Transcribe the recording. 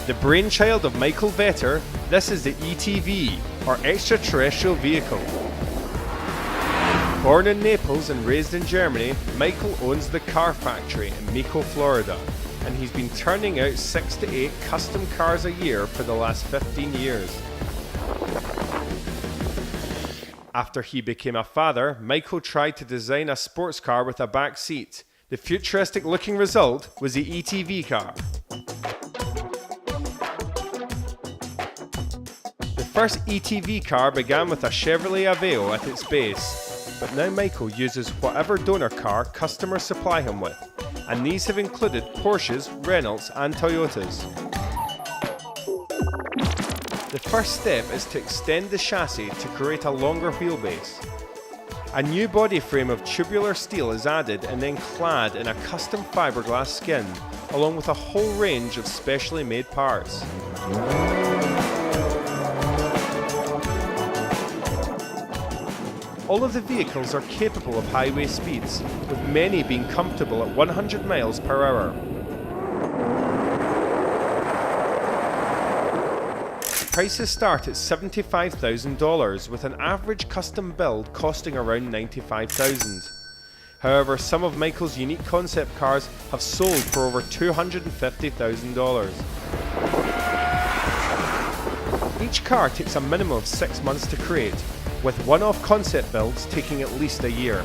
The brainchild of Michael Vetter, this is the ETV, or Extraterrestrial Vehicle. Born in Naples and raised in Germany, Michael owns the Car Factory in Mico, Florida, and he's been turning out 6 to 8 custom cars a year for the last 15 years. After he became a father, Michael tried to design a sports car with a back seat. The futuristic looking result was the ETV car. The first ETV car began with a Chevrolet Aveo at its base, but now Michael uses whatever donor car customers supply him with, and these have included Porsches, Renaults and Toyotas. The first step is to extend the chassis to create a longer wheelbase. A new body frame of tubular steel is added and then clad in a custom fiberglass skin, along with a whole range of specially made parts. All of the vehicles are capable of highway speeds, with many being comfortable at 100 miles per hour. Prices start at $75,000, with an average custom build costing around $95,000. However, some of Michael's unique concept cars have sold for over $250,000. Each car takes a minimum of 6 months to create, with one-off concept builds taking at least a year.